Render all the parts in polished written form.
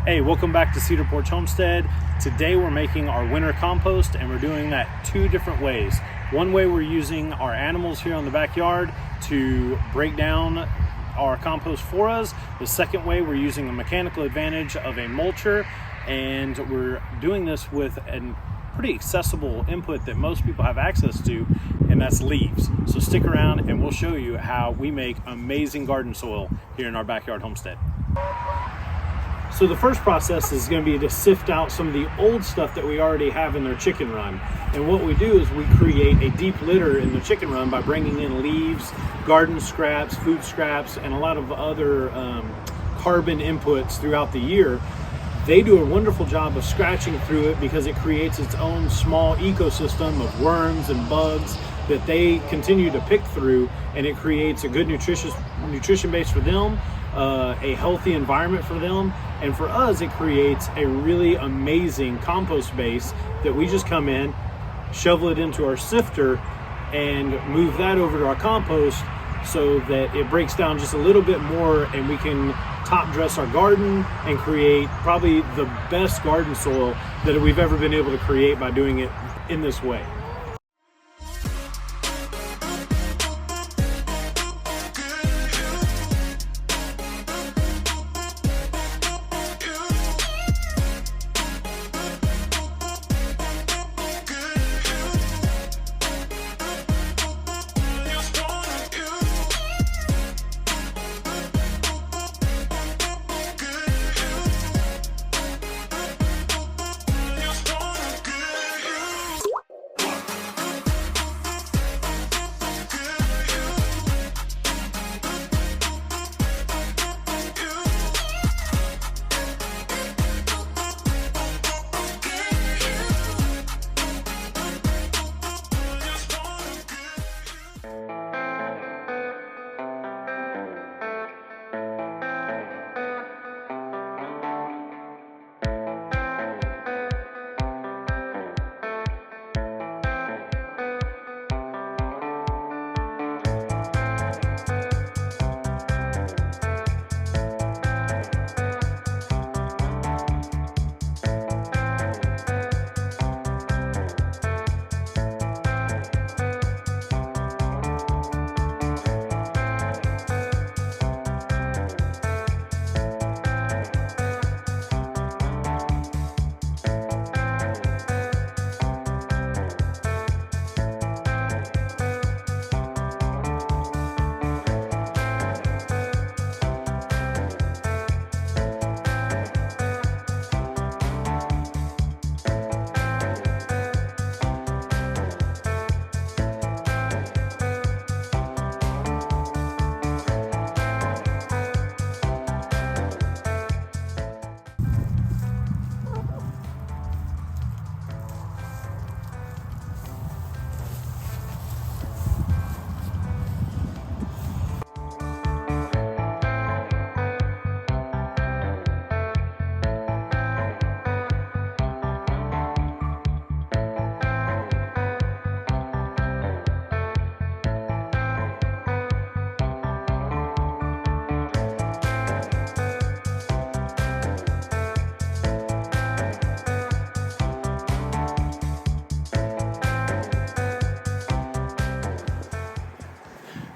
Hey, welcome back to Cedar Porch Homestead. Today we're making our winter compost, and we're doing that two different ways. One way, we're using our animals here on the backyard to break down our compost for us. The second way, we're using a mechanical advantage of a mulcher, and we're doing this with a pretty accessible input that most people have access to, and that's leaves. So stick around and we'll show you how we make amazing garden soil here in our backyard homestead. So the first process is going to be to sift out some of the old stuff that we already have in their chicken run. And what we do is we create a deep litter in the chicken run by bringing in leaves, garden scraps, food scraps, and a lot of other carbon inputs throughout the year. They do a wonderful job of scratching through it because it creates its own small ecosystem of worms and bugs that they continue to pick through, and it creates a good nutrition base for them, a healthy environment for them, and for us it creates a really amazing compost base that we just come in, shovel it into our sifter, and move that over to our compost so that it breaks down just a little bit more, and we can top dress our garden and create probably the best garden soil that we've ever been able to create by doing it in this way.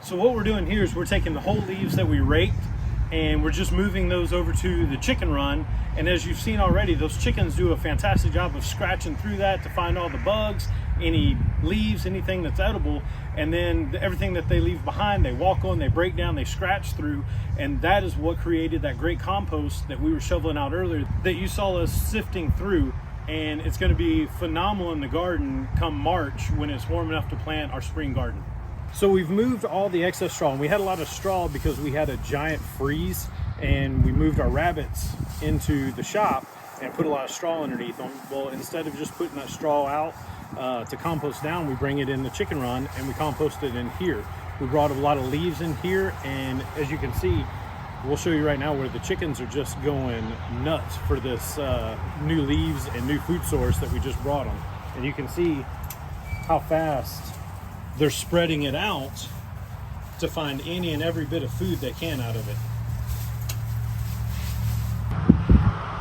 So what we're doing here is we're taking the whole leaves that we raked and we're just moving those over to the chicken run. And as you've seen already, those chickens do a fantastic job of scratching through that to find all the bugs, any leaves, anything that's edible. And then everything that they leave behind, they walk on, they break down, they scratch through. And that is what created that great compost that we were shoveling out earlier that you saw us sifting through. And it's going to be phenomenal in the garden come March when it's warm enough to plant our spring garden. So we've moved all the excess straw, and we had a lot of straw because we had a giant freeze, and we moved our rabbits into the shop and put a lot of straw underneath them. Well, instead of just putting that straw out to compost down, we bring it in the chicken run and we compost it in here. We brought a lot of leaves in here, and as you can see, we'll show you right now where the chickens are just going nuts for this new leaves and new food source that we just brought them. And you can see how fast they're spreading it out to find any and every bit of food they can out of it.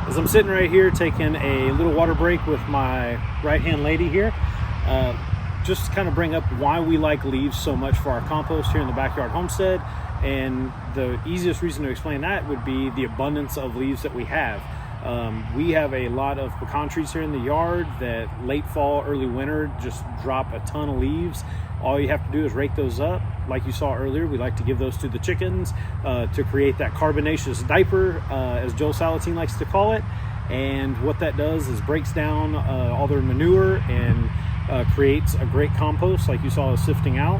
As I'm sitting right here taking a little water break with my right-hand lady here, just to kind of bring up why we like leaves so much for our compost here in the Backyard Homestead. And the easiest reason to explain that would be the abundance of leaves that we have. We have a lot of pecan trees here in the yard that late fall, early winter just drop a ton of leaves. All you have to do is rake those up. Like you saw earlier, we like to give those to the chickens to create that carbonaceous diaper, as Joel Salatin likes to call it. And what that does is breaks down all their manure and creates a great compost like you saw us sifting out.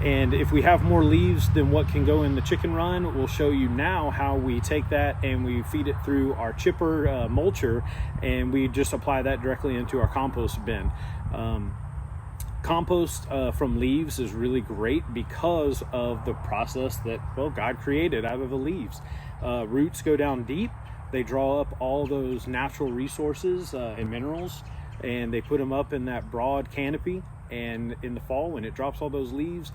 And if we have more leaves than what can go in the chicken run, we'll show you now how we take that and we feed it through our chipper mulcher, and we just apply that directly into our compost bin. Compost from leaves is really great because of the process that, well, God created out of the leaves. Roots go down deep. They draw up all those natural resources and minerals, and they put them up in that broad canopy. And in the fall, when it drops all those leaves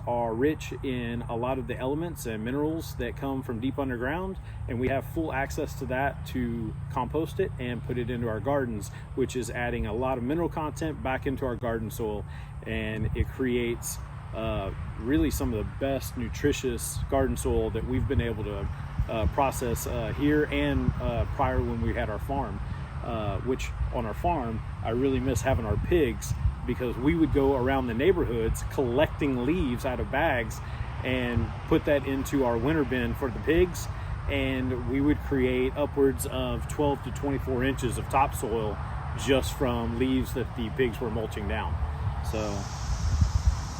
are rich in a lot of the elements and minerals that come from deep underground, and we have full access to that to compost it and put it into our gardens, which is adding a lot of mineral content back into our garden soil, and it creates really some of the best nutritious garden soil that we've been able to process here and prior when we had our farm, which on our farm I really miss having our pigs, because we would go around the neighborhoods collecting leaves out of bags and put that into our winter bin for the pigs, and we would create upwards of 12 to 24 inches of topsoil just from leaves that the pigs were mulching down. So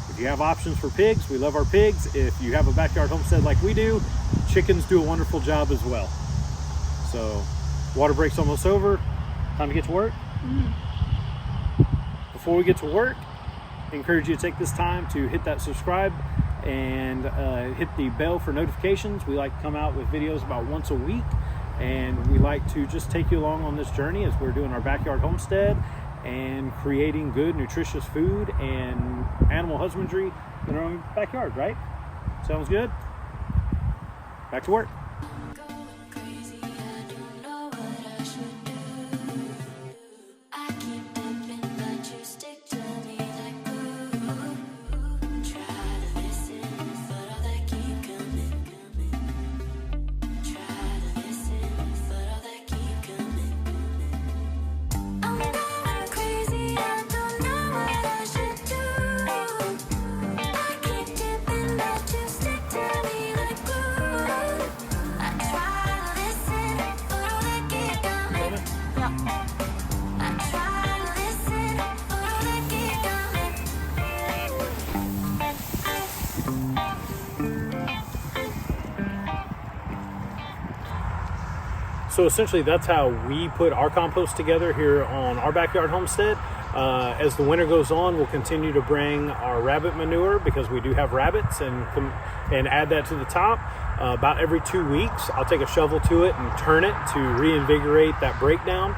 if you have options for pigs, we love our pigs. If you have a backyard homestead like we do, chickens do a wonderful job as well. So water break's almost over. Time to get to work. Before we get to work, I encourage you to take this time to hit that subscribe and hit the bell for notifications. We like to come out with videos about once a week, and we like to just take you along on this journey as we're doing our backyard homestead and creating good, nutritious food and animal husbandry in our own backyard, right? Sounds good? Back to work. So essentially that's how we put our compost together here on our backyard homestead. As the winter goes on, we'll continue to bring our rabbit manure, because we do have rabbits, and add that to the top. About every 2 weeks, I'll take a shovel to it and turn it to reinvigorate that breakdown.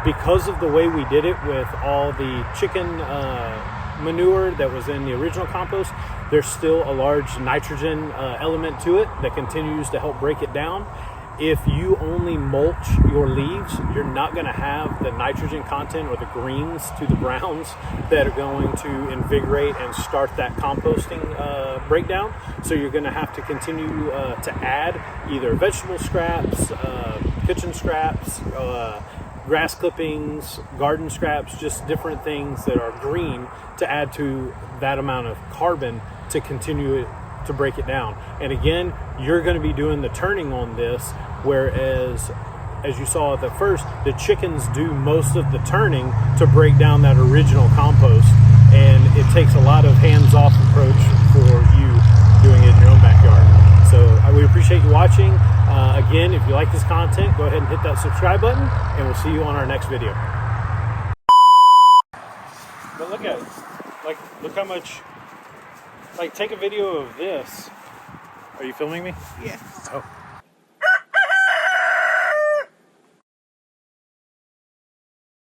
Because of the way we did it with all the chicken manure that was in the original compost, there's still a large nitrogen element to it that continues to help break it down. If you only mulch your leaves, you're not going to have the nitrogen content or the greens to the browns that are going to invigorate and start that composting breakdown. So you're going to have to continue to add either vegetable scraps, kitchen scraps, grass clippings, garden scraps, just different things that are green to add to that amount of carbon to continue it to break it down. And again, you're going to be doing the turning on this, whereas as you saw at the first, the chickens do most of the turning to break down that original compost, and it takes a lot of hands-off approach for you doing it in your own backyard. So we appreciate you watching. Again, if you like this content, go ahead and hit that subscribe button, and we'll see you on our next video. But look at it. Like, look how much. Like, take a video of this. Are you filming me? Yeah. Oh.